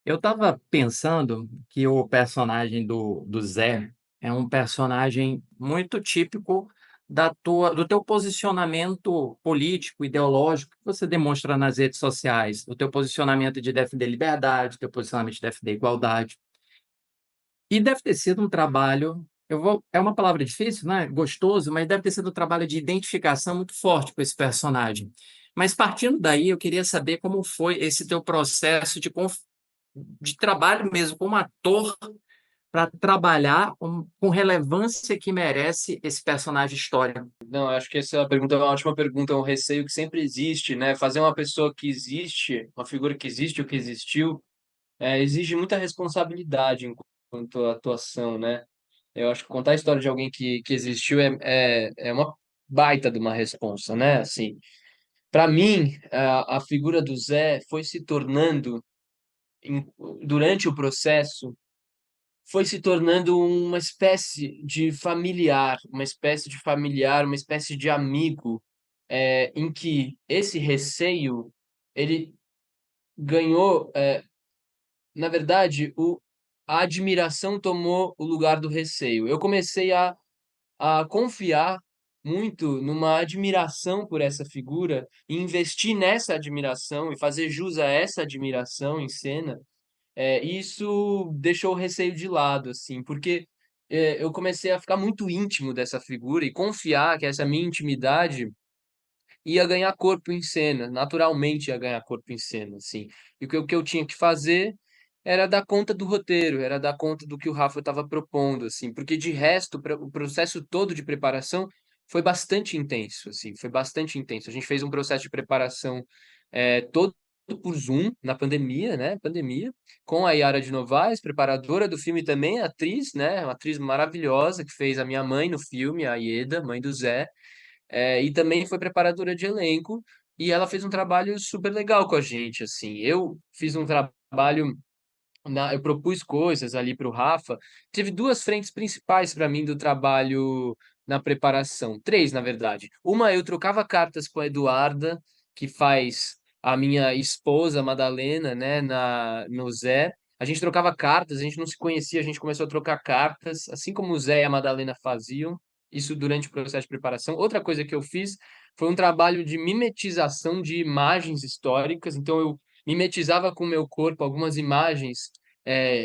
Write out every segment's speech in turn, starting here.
Eu estava pensando que o personagem do Zé é um personagem muito típico do teu posicionamento político, ideológico, que você demonstra nas redes sociais, o teu posicionamento de defender liberdade, o teu posicionamento de defender igualdade. E deve ter sido um trabalho, é uma palavra difícil, né? Gostoso, mas deve ter sido um trabalho de identificação muito forte com esse personagem. Mas partindo daí, eu queria saber como foi esse teu processo de trabalho mesmo como ator para trabalhar com relevância que merece esse personagem histórico. Não, eu acho que essa pergunta é uma ótima pergunta, é um receio que sempre existe, né? Fazer uma pessoa que existe, uma figura que existe ou que existiu, exige muita responsabilidade enquanto atuação, né? Eu acho que contar a história de alguém que existiu é uma baita de uma responsa, né? Assim, para mim, a figura do Zé foi se tornando, em- durante o processo, foi se tornando uma espécie de amigo, em que esse receio ele ganhou, na verdade, a admiração tomou o lugar do receio. Eu comecei a confiar muito numa admiração por essa figura e investir nessa admiração e fazer jus a essa admiração em cena. Isso deixou o receio de lado, assim, porque eu comecei a ficar muito íntimo dessa figura e confiar que essa minha intimidade ia ganhar corpo em cena, naturalmente ia ganhar corpo em cena, assim. E o que eu tinha que fazer era dar conta do roteiro, era dar conta do que o Rafa estava propondo, assim, porque de resto, o processo todo de preparação foi bastante intenso, assim, foi bastante intenso. A gente fez um processo de preparação todo por Zoom, na pandemia, né? Pandemia, com a Yara de Novaes, preparadora do filme também, atriz, né? Uma atriz maravilhosa que fez a minha mãe no filme, a Ieda, mãe do Zé. E também foi preparadora de elenco, e ela fez um trabalho super legal com a gente, assim. Eu fiz um trabalho, eu propus coisas ali para o Rafa. Teve duas frentes principais para mim do trabalho na preparação, três, na verdade. Uma, eu trocava cartas com a Eduarda, que faz a minha esposa, Madalena, né, no Zé. A gente trocava cartas, a gente não se conhecia, a gente começou a trocar cartas, assim como o Zé e a Madalena faziam, isso durante o processo de preparação. Outra coisa que eu fiz foi um trabalho de mimetização de imagens históricas, então eu mimetizava com o meu corpo algumas imagens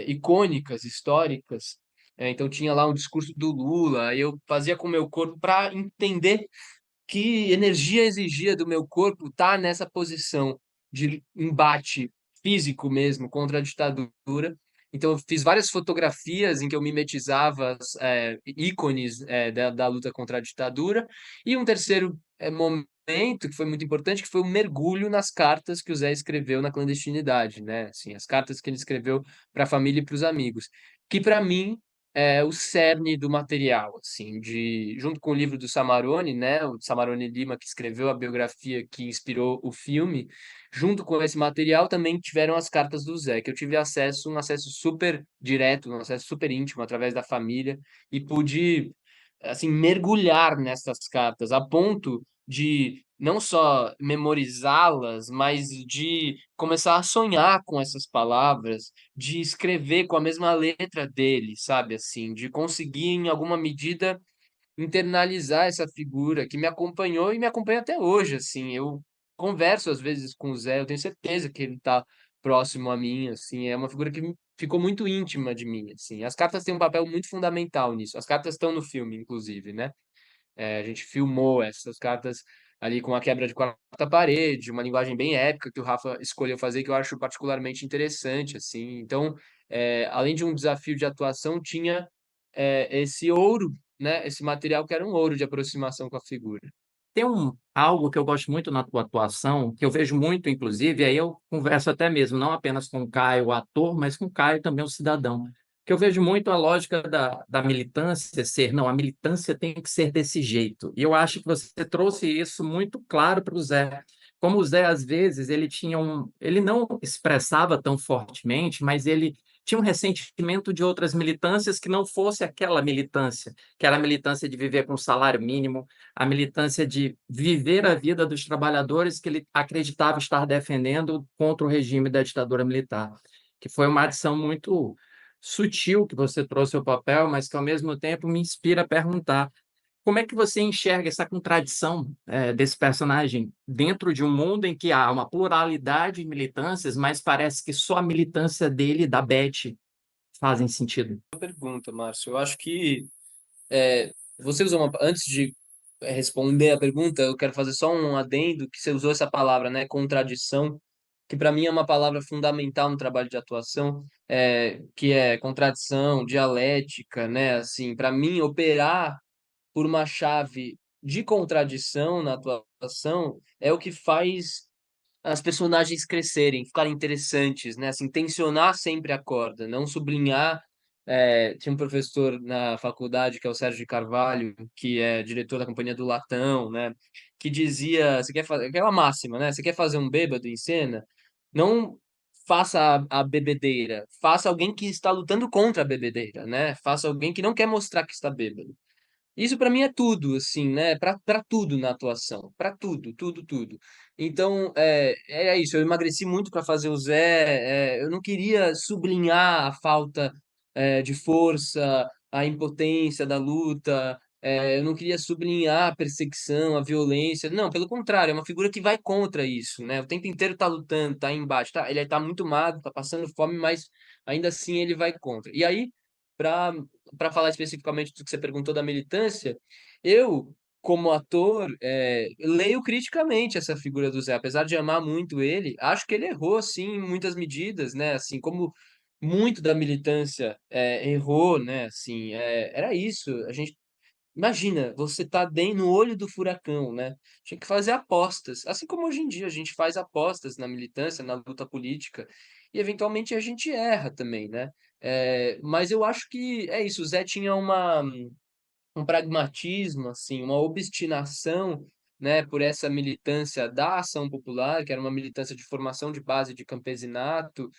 icônicas, históricas. Então tinha lá um discurso do Lula, aí eu fazia com o meu corpo para entender que energia exigia do meu corpo estar nessa posição de embate físico mesmo contra a ditadura. Então, eu fiz várias fotografias em que eu mimetizava ícones da luta contra a ditadura. E um terceiro momento que foi muito importante, que foi o mergulho nas cartas que o Zé escreveu na clandestinidade, né? Assim, as cartas que ele escreveu para a família e para os amigos, que para mim o cerne do material, assim, junto com o livro do Samarone, né, o Samarone Lima, que escreveu a biografia que inspirou o filme, junto com esse material também tiveram as cartas do Zé, que eu tive acesso, um acesso super direto, um acesso super íntimo através da família, e pude, assim, mergulhar nessas cartas, a ponto de não só memorizá-las, mas de começar a sonhar com essas palavras, de escrever com a mesma letra dele, sabe? Assim, de conseguir, em alguma medida, internalizar essa figura que me acompanhou e me acompanha até hoje, assim. Eu converso às vezes com o Zé, eu tenho certeza que ele está próximo a mim, assim. É uma figura que ficou muito íntima de mim, assim. As cartas têm um papel muito fundamental nisso. As cartas estão no filme, inclusive, né? A gente filmou essas cartas ali com a quebra de quarta parede, uma linguagem bem épica que o Rafa escolheu fazer, que eu acho particularmente interessante, assim. Então, além de um desafio de atuação, tinha esse ouro, né? Esse material que era um ouro de aproximação com a figura. Tem algo que eu gosto muito na tua atuação, que eu vejo muito, inclusive, aí eu converso até mesmo, não apenas com o Caio, o ator, mas com o Caio também, o cidadão, que eu vejo muito a lógica da militância ser, não, a militância tem que ser desse jeito. E eu acho que você trouxe isso muito claro para o Zé. Como o Zé, às vezes, ele não expressava tão fortemente, mas ele tinha um ressentimento de outras militâncias que não fosse aquela militância, que era a militância de viver com salário mínimo, a militância de viver a vida dos trabalhadores que ele acreditava estar defendendo contra o regime da ditadura militar. que foi uma adição muito sutil que você trouxe ao papel, mas que, ao mesmo tempo, me inspira a perguntar como é que você enxerga essa contradição, desse personagem dentro de um mundo em que há uma pluralidade de militâncias, mas parece que só a militância dele e da Beth fazem sentido? Pergunta, Márcio. Eu acho que você usou antes de responder a pergunta, eu quero fazer só um adendo que você usou essa palavra, né, contradição, que para mim é uma palavra fundamental no trabalho de atuação, que é contradição, dialética, né, assim, para mim operar por uma chave de contradição na atuação é o que faz as personagens crescerem, ficarem interessantes, né? Assim, tensionar sempre a corda, não sublinhar. Tinha um professor na faculdade, que é o Sérgio de Carvalho, que é diretor da Companhia do Latão, né? Que dizia, você quer fazer aquela máxima, né? Você quer fazer um bêbado em cena? Não faça a bebedeira, faça alguém que está lutando contra a bebedeira, né? Faça alguém que não quer mostrar que está bêbado. Isso para mim é tudo, assim, né? Para tudo na atuação, para tudo, tudo, tudo. Então, é isso. Eu emagreci muito para fazer o Zé. Eu não queria sublinhar a falta de força, a impotência da luta. Eu não queria sublinhar a perseguição, a violência. Não, pelo contrário, é uma figura que vai contra isso, né? O tempo inteiro tá lutando, tá embaixo, tá? Ele tá muito magro, tá passando fome, mas ainda assim ele vai contra. E aí, para falar especificamente do que você perguntou da militância, eu, como ator, leio criticamente essa figura do Zé. Apesar de amar muito ele, acho que ele errou, sim, em muitas medidas, né? Assim, como muito da militância errou, né? Assim, era isso. A gente imagina, você tá bem no olho do furacão, né? Tinha que fazer apostas, assim como hoje em dia a gente faz apostas na militância, na luta política, e eventualmente a gente erra também, né? Mas eu acho que é isso, o Zé tinha um pragmatismo, assim, uma obstinação, né, por essa militância da ação popular, que era uma militância de formação de base de campesinato,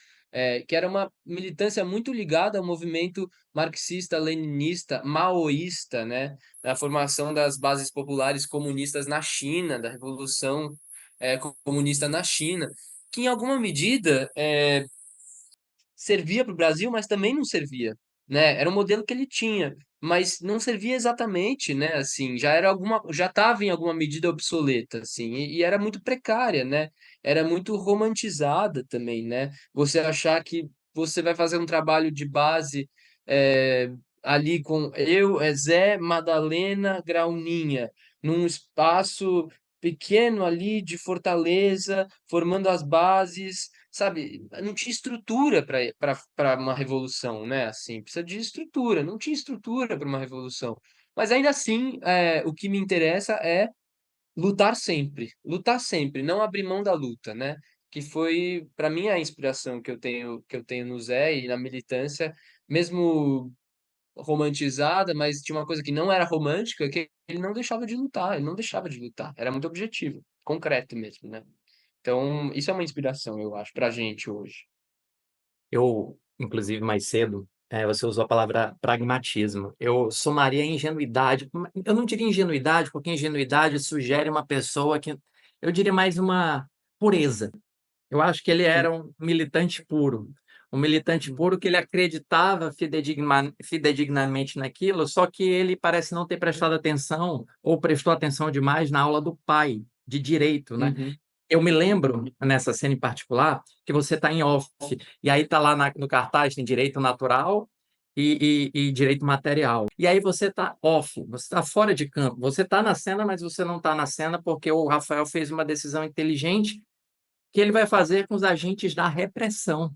que era uma militância muito ligada ao movimento marxista-leninista, maoísta, né, da formação das bases populares comunistas na China, da revolução comunista na China, que em alguma medida servia para o Brasil, mas também não servia, né? Era um modelo que ele tinha, mas não servia exatamente, né? Assim, já estava em alguma medida obsoleta, assim, e era muito precária, né? Era muito romantizada também, né? Você achar que você vai fazer um trabalho de base é, ali com Zé, Madalena, Grauninha, num espaço pequeno ali de Fortaleza, formando as bases, sabe, não tinha estrutura para uma revolução, né? Assim, precisa de estrutura, não tinha estrutura para uma revolução. Mas ainda assim, o que me interessa é lutar sempre, não abrir mão da luta, né? Que foi, para mim, a inspiração que eu tenho no Zé e na militância, mesmo romantizada, mas tinha uma coisa que não era romântica, que ele não deixava de lutar, ele não deixava de lutar, era muito objetivo, concreto mesmo, né? Então, isso é uma inspiração, eu acho, pra gente hoje. Eu, inclusive, mais cedo, você usou a palavra pragmatismo. Eu somaria ingenuidade. Eu não diria ingenuidade, porque ingenuidade sugere uma pessoa que. Eu diria mais uma pureza. Eu acho que ele Sim. era um militante puro. Um militante puro que ele acreditava fidedignamente naquilo, só que ele parece não ter prestado atenção, ou prestou atenção demais na aula do pai, de direito, né? Uhum. Eu me lembro, nessa cena em particular, que você está em off, e aí está lá no cartaz, tem direito natural e direito material. E aí você está off, você está fora de campo. Você está na cena, mas você não está na cena porque o Rafael fez uma decisão inteligente que ele vai fazer com os agentes da repressão.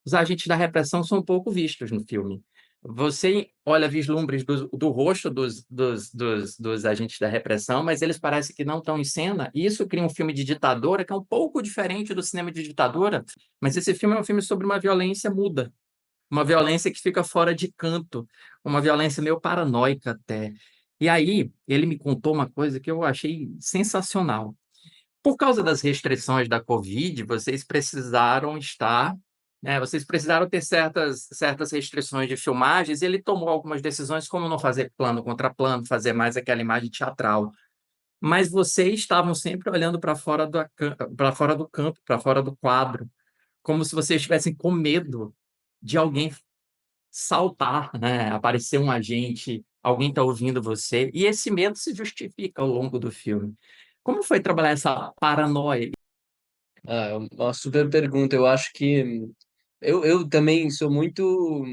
Os agentes da repressão são pouco vistos no filme. Você olha vislumbres do rosto dos agentes da repressão, mas eles parecem que não estão em cena, e isso cria um filme de ditadura que é um pouco diferente do cinema de ditadura, mas esse filme é um filme sobre uma violência muda, uma violência que fica fora de canto, uma violência meio paranoica até. E aí, ele me contou uma coisa que eu achei sensacional. Por causa das restrições da Covid, vocês precisaram ter certas restrições de filmagens, e ele tomou algumas decisões, como não fazer plano contra plano, fazer mais aquela imagem teatral. Mas vocês estavam sempre olhando para fora do campo, para fora do quadro. como se vocês estivessem com medo de alguém saltar, né? Aparecer um agente, alguém está ouvindo você, e esse medo se justifica ao longo do filme. Como foi trabalhar essa paranoia? Ah, é uma super pergunta. Eu acho que eu também sou muito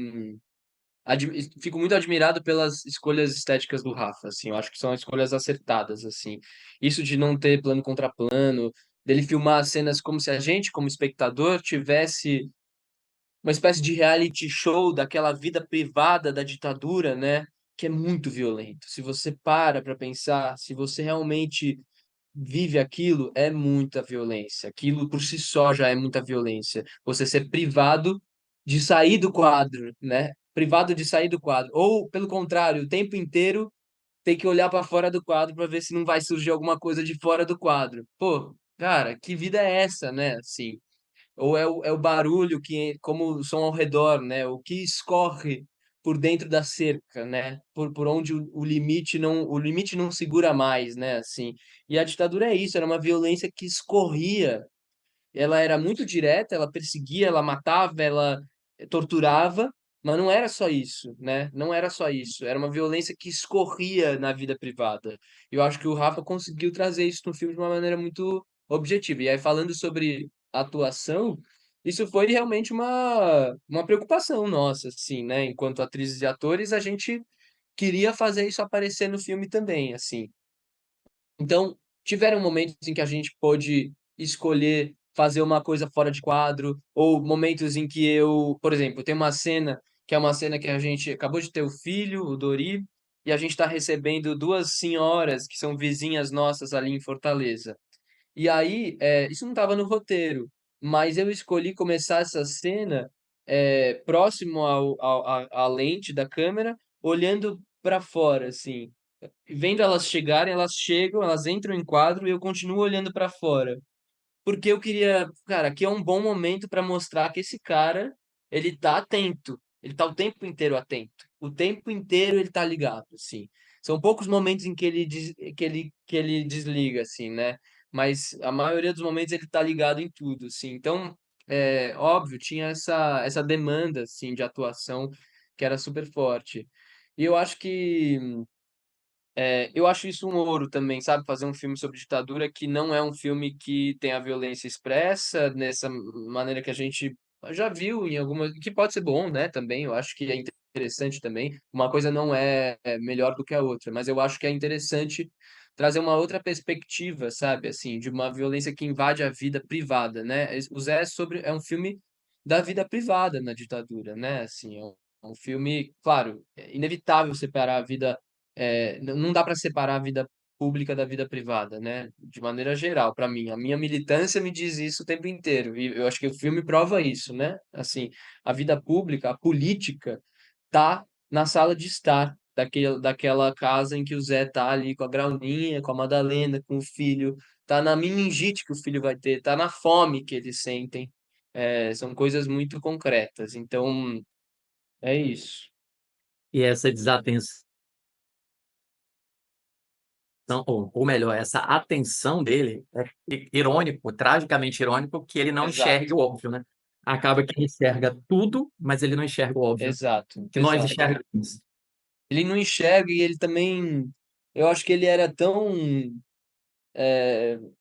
fico muito admirado pelas escolhas estéticas do Rafa, assim. Eu acho que são escolhas acertadas, assim. Isso de não ter plano contra plano, dele filmar as cenas como se a gente, como espectador, tivesse uma espécie de reality show daquela vida privada da ditadura, né? Que é muito violento. Se você para pensar, se você realmente vive aquilo, é muita violência. Aquilo por si só já é muita violência. Você ser privado de sair do quadro, né? Privado de sair do quadro. Ou, pelo contrário, o tempo inteiro tem que olhar para fora do quadro para ver se não vai surgir alguma coisa de fora do quadro. Pô, cara, que vida é essa, né? Assim, ou é o barulho que como o som ao redor, né? O que escorre por dentro da cerca, né? Por onde o limite não segura mais, né? Assim. E a ditadura é isso, era uma violência que escorria. Ela era muito direta, ela perseguia, ela matava, ela torturava, mas não era só isso, né? Não era só isso. Era uma violência que escorria na vida privada. Eu acho que o Rafa conseguiu trazer isso no filme de uma maneira muito objetiva. E aí, falando sobre atuação, isso foi realmente uma preocupação nossa, assim, né? Enquanto atrizes e atores, a gente queria fazer isso aparecer no filme também, assim. Então, tiveram momentos em que a gente pôde escolher fazer uma coisa fora de quadro, ou momentos em que eu, por exemplo, tem uma cena que é uma cena que a gente acabou de ter o filho, o Dori, e a gente está recebendo duas senhoras que são vizinhas nossas ali em Fortaleza. E aí, isso não estava no roteiro, mas eu escolhi começar essa cena próximo à lente da câmera, olhando para fora, assim. Vendo elas chegarem, elas chegam, elas entram em quadro e eu continuo olhando para fora. Porque eu queria, cara, aqui é um bom momento para mostrar que esse cara, ele tá atento, ele tá o tempo inteiro atento. O tempo inteiro ele tá ligado, assim. São poucos momentos em que ele desliga, assim, né? Mas a maioria dos momentos ele tá ligado em tudo, assim. Então, óbvio, tinha essa demanda, assim, de atuação que era super forte. E eu acho isso um ouro também, sabe? Fazer um filme sobre ditadura que não é um filme que tem a violência expressa nessa maneira que a gente já viu em algumas, que pode ser bom, né? Também, eu acho que é interessante também. Uma coisa não é melhor do que a outra, mas eu acho que é interessante trazer uma outra perspectiva, sabe? Assim, de uma violência que invade a vida privada, né? O Zé é um filme da vida privada na ditadura, né? Assim, é um filme, claro, é inevitável separar a vida não dá para separar a vida pública da vida privada, né? De maneira geral, para mim. A minha militância me diz isso o tempo inteiro. E eu acho que o filme prova isso, né? Assim, a vida pública, a política, tá na sala de estar daquela casa em que o Zé tá ali com a Graulinha, com a Madalena, com o filho. Tá na meningite que o filho vai ter, tá na fome que eles sentem. São coisas muito concretas. Então, é isso. E essa desatenção, ou melhor, essa atenção dele é irônico, tragicamente irônico, que ele não enxerga Exato, o óbvio, né? Acaba que ele enxerga tudo, mas ele não enxerga o óbvio, exato, que nós exato. enxergamos. Ele não enxerga e ele também. Eu acho que ele era tão.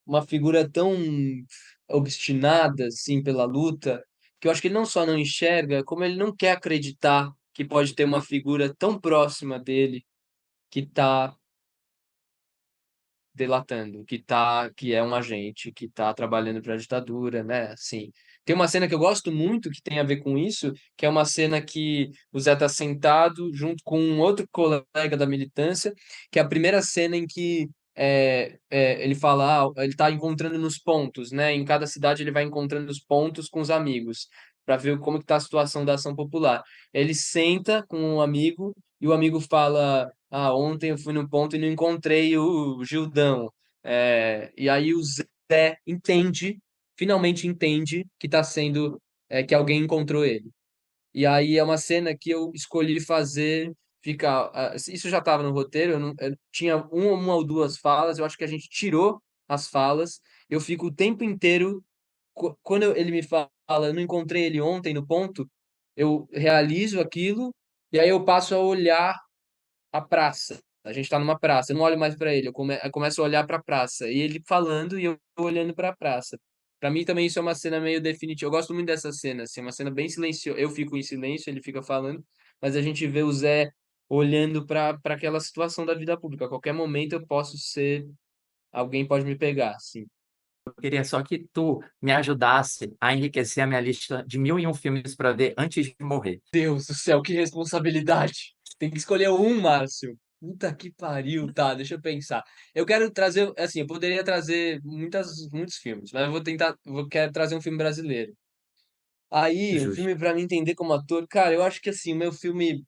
Uma figura tão obstinada, assim, pela luta, que eu acho que ele não só não enxerga, como ele não quer acreditar que pode ter uma figura tão próxima dele que tá delatando, que é um agente, que tá trabalhando para a ditadura, né? Assim, tem uma cena que eu gosto muito que tem a ver com isso, que é uma cena que o Zé tá sentado junto com um outro colega da militância, que é a primeira cena em que ele fala, ele tá encontrando nos pontos, né? Em cada cidade ele vai encontrando os pontos com os amigos, para ver como que tá a situação da ação popular. Ele senta com um amigo e o amigo fala: Ah, ontem eu fui no ponto e não encontrei o Gildão. E aí o Zé finalmente entende que tá sendo, que alguém encontrou ele. E aí é uma cena que eu escolhi fazer ficar. Isso já estava no roteiro, eu tinha uma ou duas falas, eu acho que a gente tirou as falas. Eu fico o tempo inteiro. Quando ele me fala "Eu não encontrei ele ontem no ponto", eu realizo aquilo, e aí eu passo a olhar a praça. A gente tá numa praça, eu não olho mais pra ele, eu começo a olhar pra praça, e ele falando e eu olhando pra praça. Pra mim também isso é uma cena meio definitiva. Eu gosto muito dessa cena, assim, uma cena bem silenciosa. Eu fico em silêncio, ele fica falando, mas a gente vê o Zé olhando pra aquela situação da vida pública. A qualquer momento eu posso ser, alguém pode me pegar, assim. Eu queria só que tu me ajudasse a enriquecer a minha lista de 1001 filmes para ver antes de morrer. Deus do céu, que responsabilidade. Tem que escolher um, Márcio. Puta que pariu. Tá, deixa eu pensar. Eu quero trazer, assim, eu poderia trazer muitos filmes, mas eu vou tentar, quero trazer um filme brasileiro. Aí, um Justo. filme pra mim entender como ator, cara, eu acho que assim, o meu filme,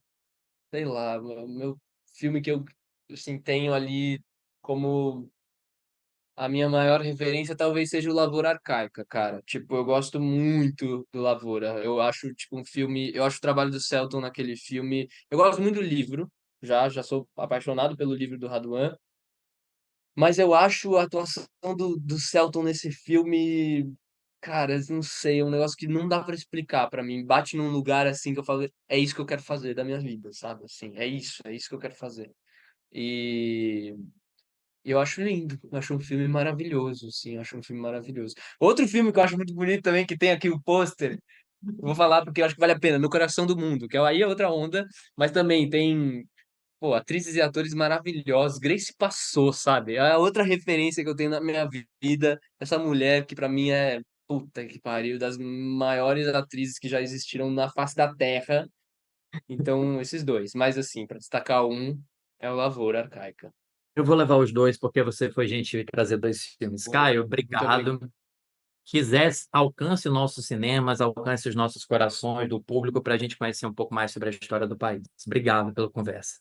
sei lá, o meu filme que eu assim tenho ali como a minha maior referência talvez seja o Lavoura Arcaica, cara. Tipo, eu gosto muito do Lavoura. Eu acho, tipo, um filme. Eu acho o trabalho do Selton naquele filme. Eu gosto muito do livro, já sou apaixonado pelo livro do Raduan. Mas eu acho a atuação do Selton nesse filme. Cara, eu não sei, é um negócio que não dá pra explicar pra mim. Bate num lugar assim que eu falo, é isso que eu quero fazer da minha vida, sabe? Assim, é isso que eu quero fazer. E eu acho lindo, eu acho um filme maravilhoso, assim, eu acho um filme maravilhoso. Outro filme que eu acho muito bonito também, que tem aqui o pôster, eu vou falar porque eu acho que vale a pena, No Coração do Mundo, que aí é outra onda, mas também tem, pô, atrizes e atores maravilhosos. Grace Passou, sabe? É a outra referência que eu tenho na minha vida, essa mulher que pra mim é, puta que pariu, das maiores atrizes que já existiram na face da Terra. Então, esses dois. Mas assim, pra destacar um, é o Lavoura Arcaica. Eu vou levar os dois porque você foi gentil em trazer dois filmes. Pô, Caio, muito obrigado. obrigado. Quiser, alcance os nossos cinemas, alcance os nossos corações do público para a gente conhecer um pouco mais sobre a história do país. Obrigado pela conversa.